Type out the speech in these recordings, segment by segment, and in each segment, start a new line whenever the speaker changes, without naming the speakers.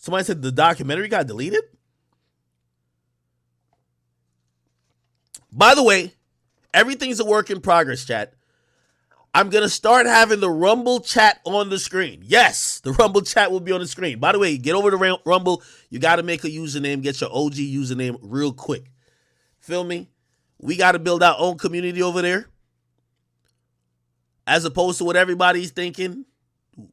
Somebody said the documentary got deleted? By the way, everything's a work in progress, chat. I'm going to start having the Rumble chat on the screen. Yes, the Rumble chat will be on the screen. By the way, get over to Rumble. You got to make a username. Get your OG username real quick. Feel me? We got to build our own community over there. As opposed to what everybody's thinking.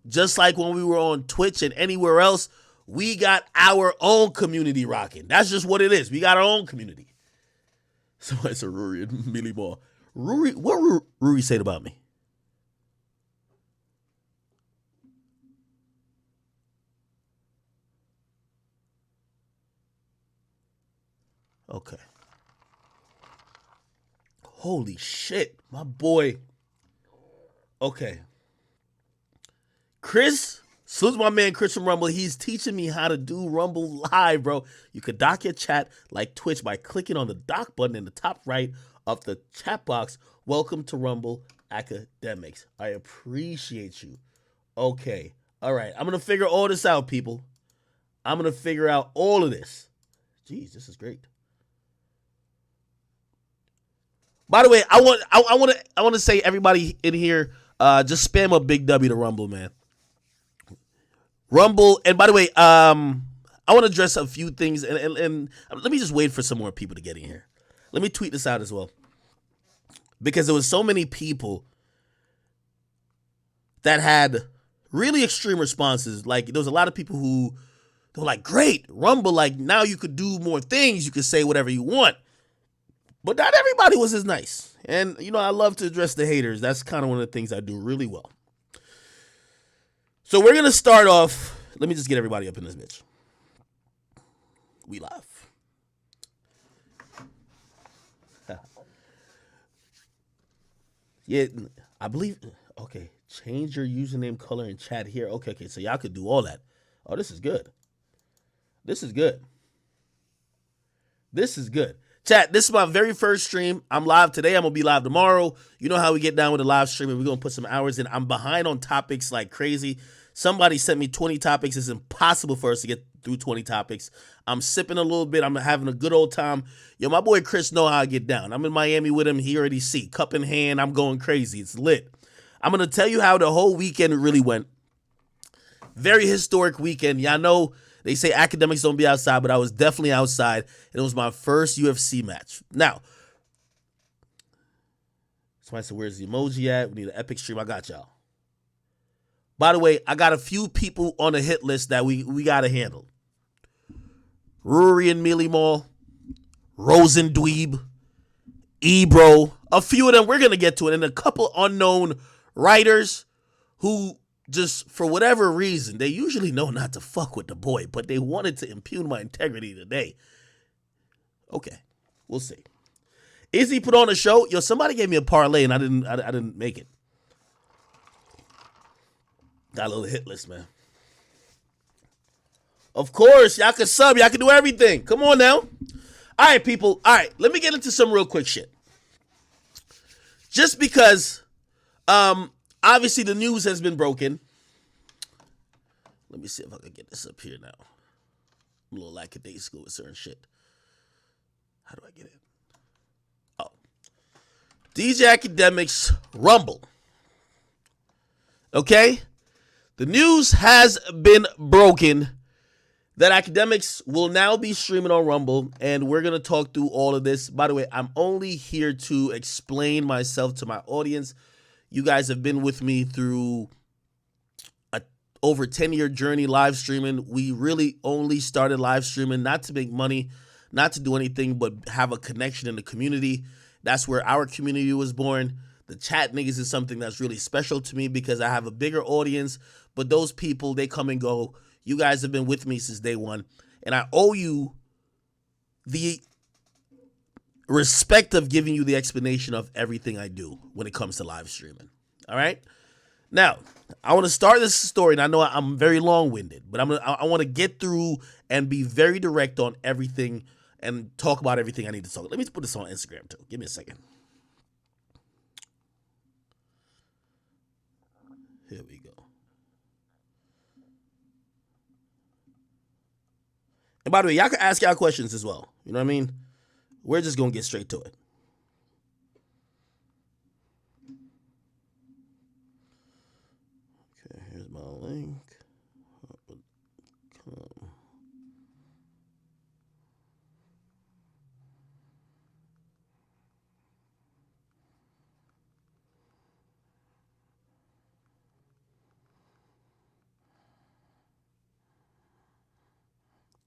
Just like when we were on Twitch and anywhere else, we got our own community rocking. That's just what it is. We got our own community. Somebody said Rory and Millie Ball. Rory, what Rory said about me? Okay. Holy shit, my boy. Okay. Chris, salute my man Chris from Rumble. He's teaching me how to do Rumble live, bro. You could dock your chat like Twitch by clicking on the dock button in the top right of the chat box. Welcome to Rumble Academics. I appreciate you. Okay. All right. I'm going to figure all this out, people. I'm going to figure out all of this. Jeez, this is great. By the way, I want to say everybody in here, just spam a big W to Rumble, man. Rumble, and by the way, I want to address a few things, and let me just wait for some more people to get in here. Let me tweet this out as well, because there was so many people that had really extreme responses. Like, there was a lot of people who they were like, "Great, Rumble! Like, now you could do more things. You could say whatever you want." But not everybody was as nice. And, you know, I love to address the haters. That's kind of one of the things I do really well. So we're going to start off. Let me just get everybody up in this bitch. We live. Yeah, I believe. Okay, change your username color in chat here. Okay, so y'all could do all that. Oh, this is good. This is good. This is good. Chat, this is my very first stream. I'm live today. I'm going to be live tomorrow. You know how we get down with the live stream, and we're going to put some hours in. I'm behind on topics like crazy. Somebody sent me 20 topics. It's impossible for us to get through 20 topics. I'm sipping a little bit. I'm having a good old time. Yo, my boy Chris know how I get down. I'm in Miami with him. He already see. Cup in hand. I'm going crazy. It's lit. I'm going to tell you how the whole weekend really went. Very historic weekend. Y'all know they say academics don't be outside, but I was definitely outside, and it was my first UFC match. Now, somebody said, where's the emoji at? We need an epic stream. I got y'all. By the way, I got a few people on the hit list that we got to handle. Rory and Mealy Mall, Rosen Dweeb, Ebro. A few of them, we're going to get to it. And a couple unknown writers who just, for whatever reason, they usually know not to fuck with the boy, but they wanted to impugn my integrity today. Okay, we'll see. Izzy put on a show. Yo, somebody gave me a parlay and I didn't make it. Got a little hit list, man. Of course, y'all can sub. Y'all can do everything. Come on now. All right, people. All right, let me get into some real quick shit. Just because, obviously the news has been broken. Let me see if I can get this up here now. I'm a little lackadaisical with certain shit. How do I get it? Oh. DJ Akademiks Rumble. Okay? The news has been broken that Akademiks will now be streaming on Rumble, and we're going to talk through all of this. By the way, I'm only here to explain myself to my audience. You guys have been with me through a over 10-year journey live streaming. We really only started live streaming not to make money, not to do anything, but have a connection in the community. That's where our community was born. The chat niggas is something that's really special to me because I have a bigger audience, but those people, they come and go. You guys have been with me since day one, and I owe you the respect of giving you the explanation of everything I do when it comes to live streaming. All right? Now, I want to start this story, and I know I'm very long-winded, but I want to get through and be very direct on everything and talk about everything I need to talk. Let me put this on Instagram, too. Give me a second. Here we go. And by the way, y'all can ask y'all questions as well. You know what I mean? We're just going to get straight to it. Okay, here's my link.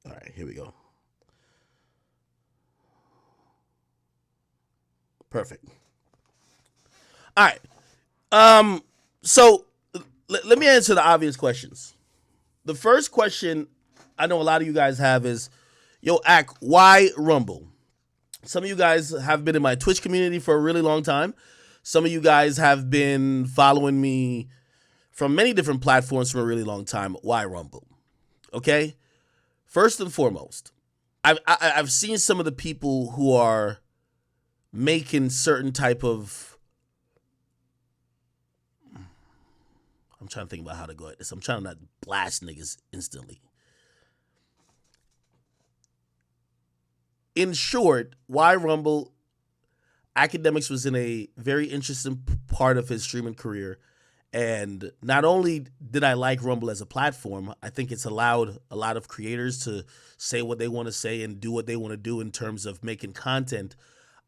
All right, here we go. Perfect. All right. So let me answer the obvious questions. The first question I know a lot of you guys have is, yo, Ak, why Rumble? Some of you guys have been in my Twitch community for a really long time. Some of you guys have been following me from many different platforms for a really long time. Why Rumble? Okay. First and foremost, I've seen some of the people who are making certain type of. I'm trying to think about how to go at this. I'm trying to not blast niggas instantly. In short, why Rumble? Akademiks was in a very interesting part of his streaming career. And not only did I like Rumble as a platform, I think it's allowed a lot of creators to say what they want to say and do what they want to do in terms of making content.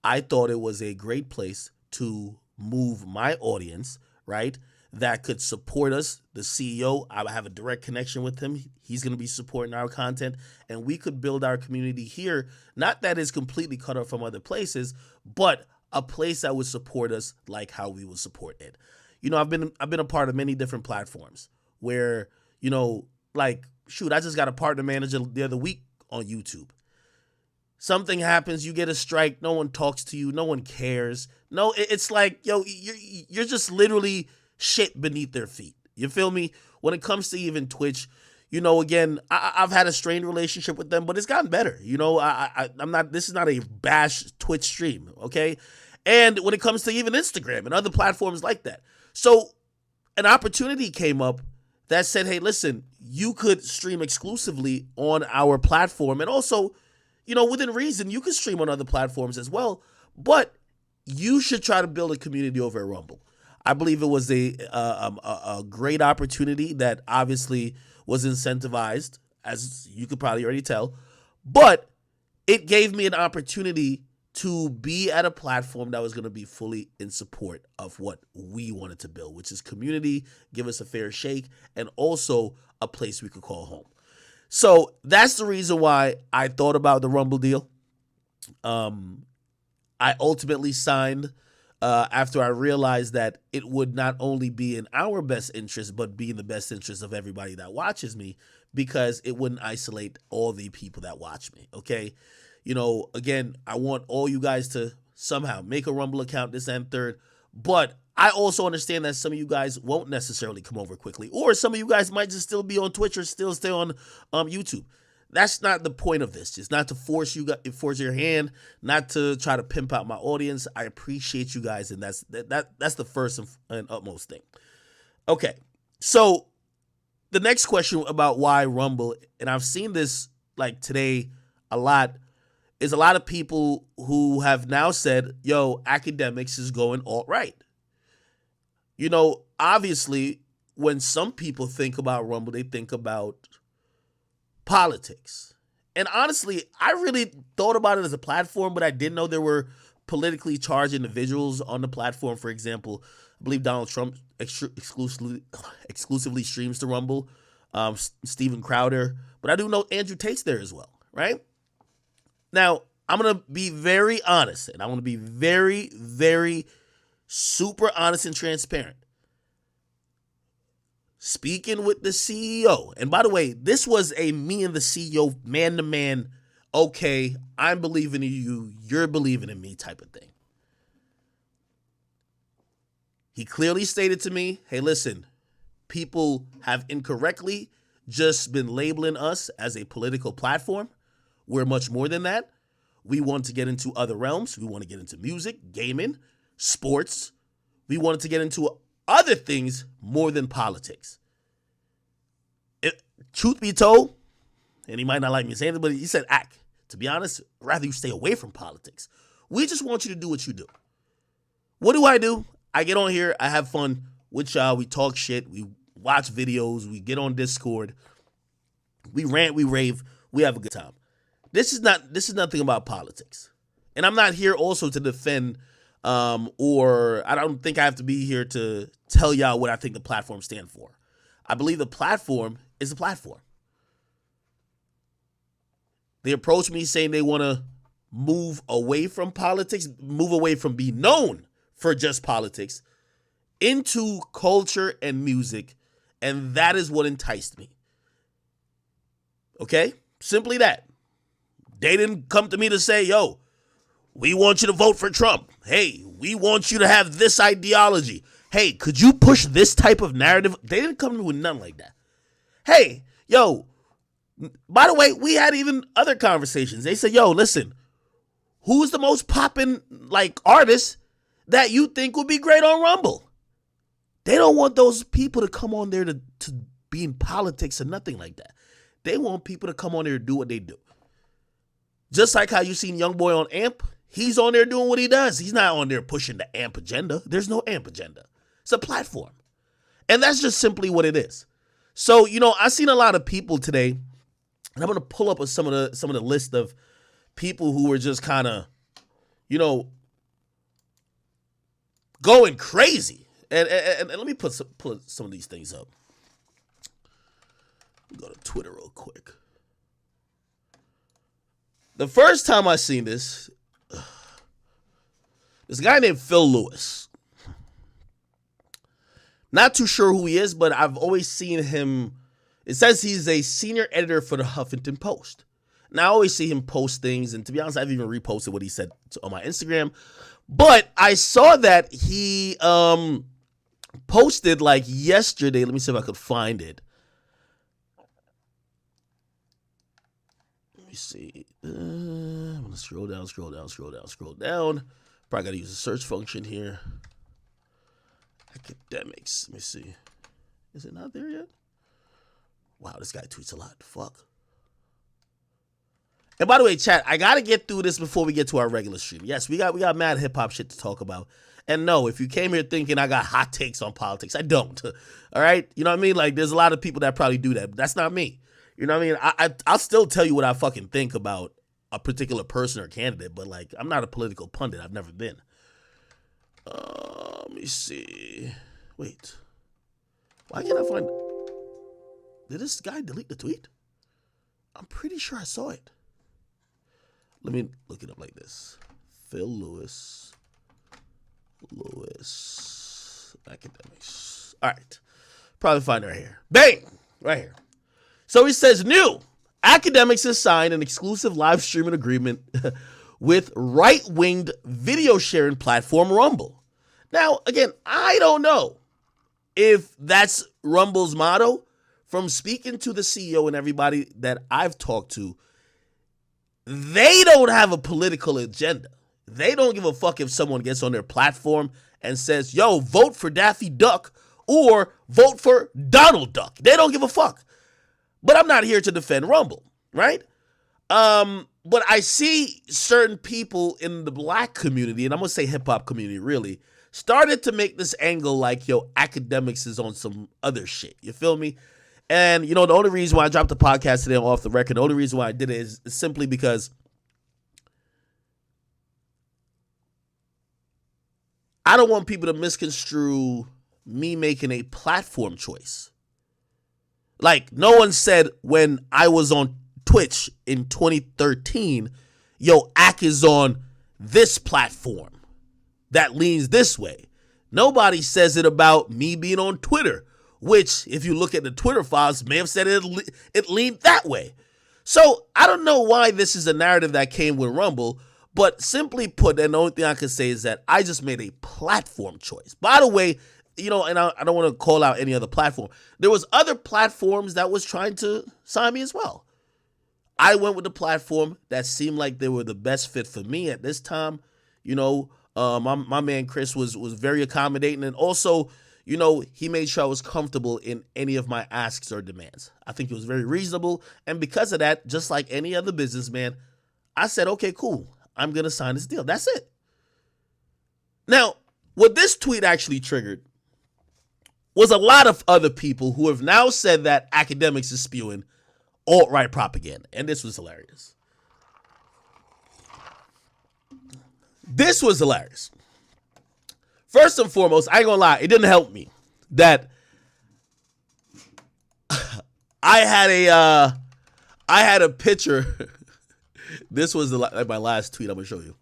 I thought it was a great place to move my audience, right? That could support us. The CEO, I have a direct connection with him. He's going to be supporting our content, and we could build our community here. Not that it's completely cut off from other places, but a place that would support us like how we would support it. You know, I've been a part of many different platforms where, you know, like, shoot, I just got a partner manager the other week on YouTube. Something happens, you get a strike, no one talks to you, no one cares. No, it's like, yo, you're just literally shit beneath their feet. You feel me? When it comes to even Twitch, you know, again, I've had a strained relationship with them, but it's gotten better. You know, I'm not, this is not a bash Twitch stream, okay? And when it comes to even Instagram and other platforms like that. So an opportunity came up that said, hey, listen, you could stream exclusively on our platform. And also, you know, within reason, you could stream on other platforms as well. But you should try to build a community over at Rumble. I believe it was a great opportunity that obviously was incentivized, as you could probably already tell. But it gave me an opportunity to be at a platform that was going to be fully in support of what we wanted to build, which is community, give us a fair shake, and also a place we could call home. So that's the reason why I thought about the Rumble deal. I ultimately signed after I realized that it would not only be in our best interest, but be in the best interest of everybody that watches me, because it wouldn't isolate all the people that watch me, okay? You know, again, I want all you guys to somehow make a Rumble account this and third, but I also understand that some of you guys won't necessarily come over quickly, or some of you guys might just still be on Twitch or still stay on YouTube. That's not the point of this. It's not to force your hand, not to try to pimp out my audience. I appreciate you guys, and that's the first and utmost thing. Okay, so the next question about why Rumble, and I've seen this like today a lot, is a lot of people who have now said, yo, Akademiks is going alt-right. You know, obviously, when some people think about Rumble, they think about politics. And honestly, I really thought about it as a platform, but I didn't know there were politically charged individuals on the platform. For example, I believe Donald Trump exclusively streams to Rumble, Steven Crowder, but I do know Andrew Tate's there as well, right? Now, I'm going to be very honest, and I'm going to be very, very super honest and transparent. Speaking with the CEO, and by the way, this was a me and the CEO man-to-man, okay, I'm believing in you, you're believing in me type of thing. He clearly stated to me, hey, listen, people have incorrectly just been labeling us as a political platform. We're much more than that. We want to get into other realms. We want to get into music, gaming, sports. We wanted to get into other things more than politics. Truth be told, and he might not like me saying it, but he said, Ak, to be honest, I'd rather you stay away from politics. We just want you to do what you do. What do? I get on here, I have fun with y'all, we talk shit, we watch videos, we get on Discord, we rant, we rave, we have a good time. This is nothing about politics. And I'm not here also to defend or I don't think I have to be here to tell y'all what I think the platform stands for. I believe the platform is a platform. They approached me saying they want to move away from politics, move away from being known for just politics into culture and music, and that is what enticed me. Okay? Simply that. They didn't come to me to say, yo, we want you to vote for Trump. Hey, we want you to have this ideology. Hey, could you push this type of narrative? They didn't come to me with nothing like that. Hey, yo, by the way, we had even other conversations. They said, yo, listen, who's the most poppin' artist that you think would be great on Rumble? They don't want those people to come on there to be in politics or nothing like that. They want people to come on there and do what they do. Just like how you seen Young Boy on AMP, he's on there doing what he does. He's not on there pushing the AMP agenda. There's no AMP agenda. It's a platform. And that's just simply what it is. So, I've seen a lot of people today, and I'm going to pull up some of the list of people who were just kind of, going crazy. And let me pull some of these things up. Go to Twitter real quick. The first time I seen this guy named Phil Lewis. Not too sure who he is, but I've always seen him. It says he's a senior editor for the Huffington Post. Now, I always see him post things, and to be honest, I've even reposted what he said on my Instagram. But I saw that he posted yesterday. Let me see if I could find it. Let me see. I'm going to scroll down. Probably got to use the search function here. Akademiks. Let me see. Is it not there yet? Wow, this guy tweets a lot. Fuck. And by the way, chat, I got to get through this before we get to our regular stream. Yes, we got mad hip-hop shit to talk about. And no, if you came here thinking I got hot takes on politics, I don't. All right? You know what I mean? There's a lot of people that probably do that, but that's not me. You know what I mean? I'll still tell you what I fucking think about a particular person or candidate, but I'm not a political pundit. I've never been. Let me see. Wait. Why can't I find... Did this guy delete the tweet? I'm pretty sure I saw it. Let me look it up like this. Phil Lewis. Akademiks. All right. Probably find it right here. Bang! Right here. So he says, new. Akademiks has signed an exclusive live streaming agreement with right-winged video sharing platform Rumble. Now, again, I don't know if that's Rumble's motto. From speaking to the CEO and everybody that I've talked to, they don't have a political agenda. They don't give a fuck if someone gets on their platform and says, yo, vote for Daffy Duck or vote for Donald Duck. They don't give a fuck. But I'm not here to defend Rumble, right? But I see certain people in the black community, and I'm going to say hip-hop community really, started to make this angle yo, Akademiks is on some other shit. You feel me? And, the only reason why I dropped the podcast today off the record, the only reason why I did it is simply because I don't want people to misconstrue me making a platform choice. No one said when I was on Twitch in 2013, yo, Ak is on this platform that leans this way. Nobody says it about me being on Twitter, which, if you look at the Twitter files, may have said it leaned that way. So I don't know why this is a narrative that came with Rumble, but simply put, and the only thing I can say is that I just made a platform choice. By the way, and I don't want to call out any other platform. There was other platforms that was trying to sign me as well. I went with the platform that seemed like they were the best fit for me at this time. My man Chris was very accommodating, and also, he made sure I was comfortable in any of my asks or demands. I think it was very reasonable. And because of that, just like any other businessman, I said, okay, cool. I'm going to sign this deal. That's it. Now, what this tweet actually triggered was a lot of other people who have now said that Akademiks is spewing alt-right propaganda. And this was hilarious. This was hilarious. First and foremost, I ain't gonna lie, it didn't help me that I had a picture. This was my last tweet I'm gonna show you.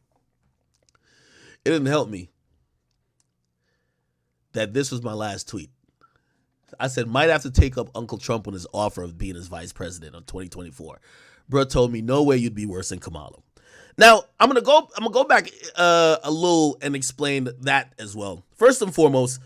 It didn't help me that this was my last tweet. I said, might have to take up Uncle Trump on his offer of being his vice president in 2024. Bro told me, no way you'd be worse than Kamala. Now, I'm gonna go back a little and explain that as well. First and foremost,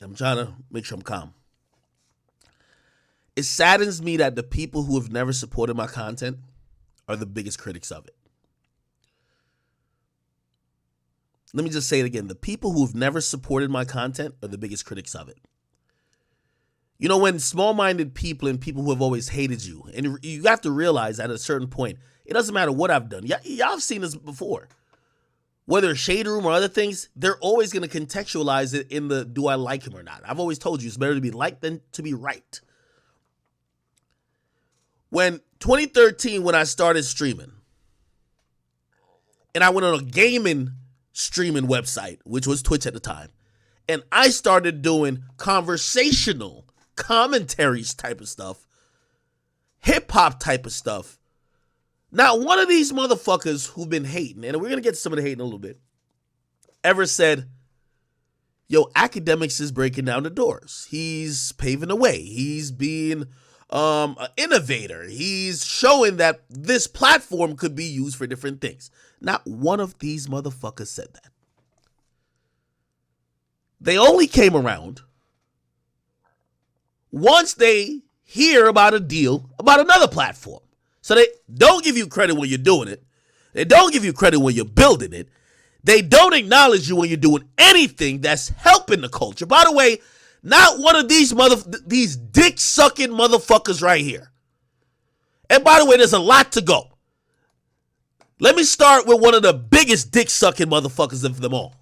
I'm trying to make sure I'm calm. It saddens me that the people who have never supported my content are the biggest critics of it. Let me just say it again. The people who have never supported my content are the biggest critics of it. When small-minded people and people who have always hated you, and you have to realize at a certain point, it doesn't matter what I've done. Y'all have seen this before. Whether it's Shade Room or other things, they're always going to contextualize it in the do I like him or not. I've always told you it's better to be liked than to be right. When 2013, when I started streaming, and I went on a gaming streaming website, which was Twitch at the time, and I started doing conversational commentaries type of stuff, hip-hop type of stuff, not one of these motherfuckers who've been hating, and we're going to get to some of the hate in a little bit, ever said, yo, Akademiks is breaking down the doors. He's paving the way. He's being an innovator. He's showing that this platform could be used for different things. Not one of these motherfuckers said that. They only came around once they hear about a deal about another platform. So they don't give you credit when you're doing it. They don't give you credit when you're building it. They don't acknowledge you when you're doing anything that's helping the culture. By the way, not one of these dick-sucking motherfuckers right here. And by the way, there's a lot to go. Let me start with one of the biggest dick-sucking motherfuckers of them all.